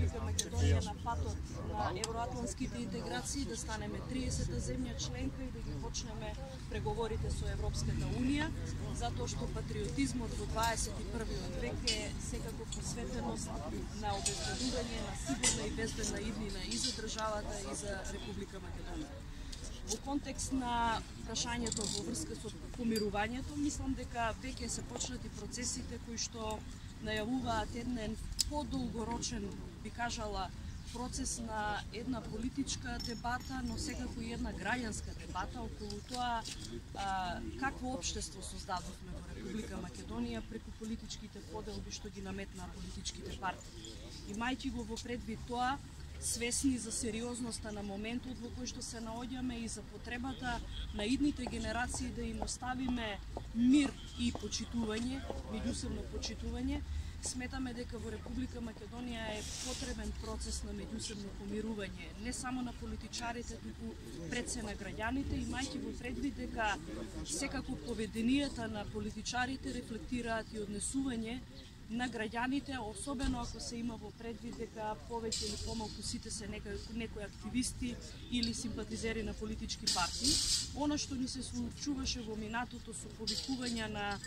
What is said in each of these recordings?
Република Македонија на патот на евроатлантските интеграции, да станеме 30-та земја членка и да ги почнеме преговорите со Европската Унија, затоа што патриотизмот во 21 век е секако посветеност на обезбедување на сигурна и безбедна иднина и за државата и за Република Македонија. Во контекст на прашањето во врска со помирувањето, мислам дека веќе се почнати процесите кои што најавуваат еден подолгорочен, би кажала, процес на една политичка дебата, но секако и една граѓанска дебата околу тоа какво општество создадовме во Република Македонија преку политичките поделби што ги наметнаа политичките партии. Имајќи го во предвид тоа, свесни за сериозноста на моментот во кој што се наоѓаме и за потребата на идните генерации да им оставиме мир и почитување, меѓусебно почитување, сметаме дека во Република Македонија е потребен процес на меѓусебно помирување, не само на политичарите, туку пред се на граѓаните, имајќи во предвид дека секако поведенијата на политичарите рефлектираат и однесување на граѓаните, особено ако се има во предвид дека повеќе или помалку сите се некои активисти или симпатизери на политички партии. Она што ни се случуваше во минатото со повикувања на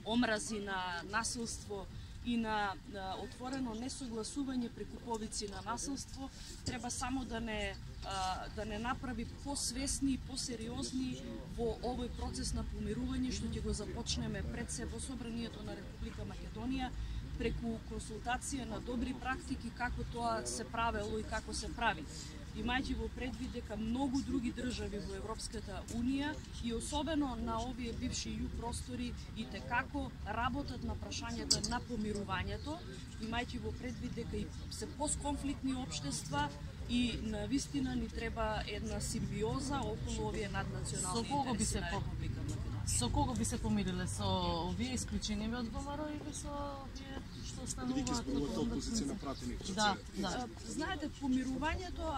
омрази, на насилство и на отворено несогласување преку повици на насилство, треба само да не направи посвесни и посериозни во овој процес на помирување што ќе го започнеме пред се во Собранието на Република Македонија преку консултација на добри практики како тоа се правело и како се прави. Имајќи во предвид дека многу други држави во Европската Унија и особено на овие бивши југ простори и текако работат на прашањата на помирувањето, имајќи во предвид дека и се постконфликтни општества и на вистина ни треба една симбиоза околу овие наднационални интереси на Република Македонија. Со кого би се помириле? Со овие исклучениви од ВМРО или со овие што стануваат во опозиција на пратени процеси? Да. Знаете, помирувањето,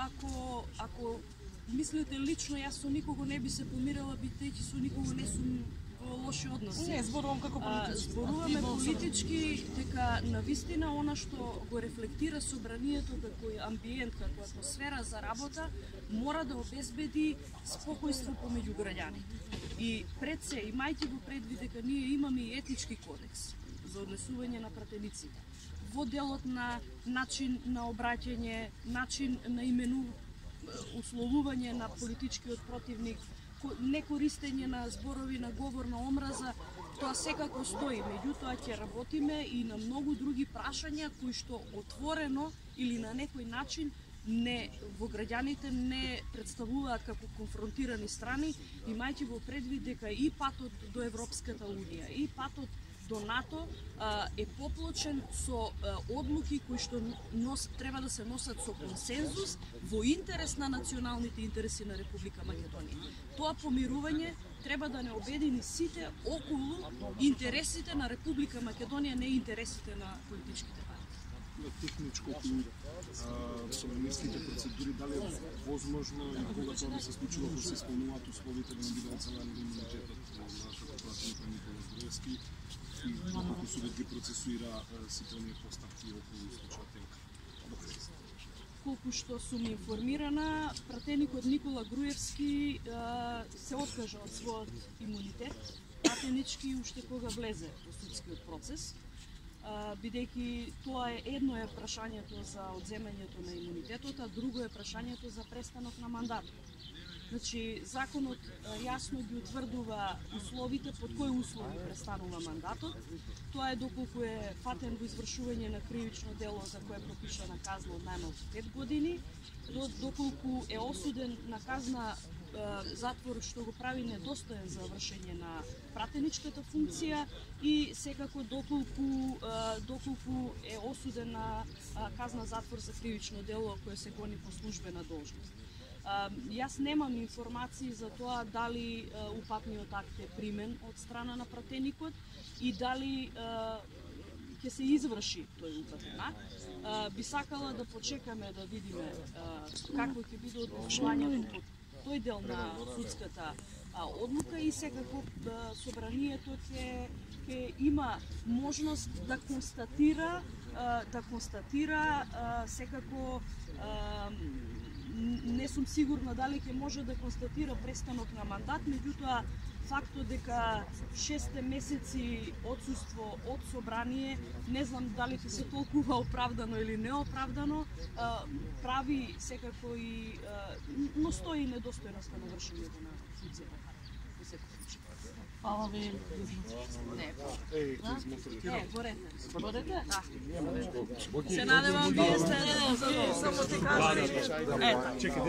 ако мислите лично, јас со никого не би се помирила, бидејќи со никого не сум во лоши односи. Не, зборувам како политички. Зборуваме политички, дека навистина она што го рефлектира собранието како амбиент, како атмосфера за работа, мора да обезбеди спокојство помеѓу граѓаните. И пред се, имајќи во предвид дека ние имаме и етички кодекс за однесување на пратениците, во делот на начин на обраќање, начин на условување на политичкиот противник, некористење на зборови на говор на омраза, тоа секако стои. Меѓутоа ќе работиме и на многу други прашања кои што отворено или на некој начин во граѓаните не представуваат како конфронтирани страни, имајќи во предвид дека и патот до Европската Унија, и патот до НАТО е поплочен со одлуки кои што треба да се носат со консензус во интерес на националните интереси на Република Македонија. Тоа помирување треба да не обедини сите околу интересите на Република Македонија, не интересите на политичките партии. На техничко современските процедури, дали е возможно и кога тоа би се случило ако се исполнуваат условите да не биде оценен имунитетот на нашиот пратеник Никола Груевски и доколку судот ги процесуира сите оние поставки околу случајот Енка? Колку што сум информирана, пратеникот Никола Груевски се откажа од својот имунитет пратенички уште кога влезе во судскиот процес, бидејќи тоа едно е прашањето за одземањето на имунитетот, а друго е прашањето за престанок на мандатот. Значи, законот јасно ги утврдува условите, под кои услови престанува мандатот. Тоа е доколку е фатен во извршување на кривично дело за кое е пропишана казна од најмалку 5 години, доколку е осуден на казна затвор што го прави недостоен за вршење на пратеничката функција и секако доколку е осуден на казна затвор за кривично дело кое се гони по службена должност. Јас немам информации за тоа дали упатниот акт е примен од страна на пратеникот и дали ќе се изврши тој упатен акт. Би сакала да почекаме да видиме какво ќе биде одlučувањето по тој дел на судската одлука и секако собранието ќе има можност да констатира да констатира, секако не сум сигурна дали ќе може да констатира престанок на мандат, меѓутоа фактот дека 6 месеци отсуство од собрание, не знам дали ќе се толкува оправдано или неоправдано, прави секако и но стои недостојноста на вршењето на функцијата. Фала ви. Горете. Борете? Да. Се надевам вие сте само ти кажете.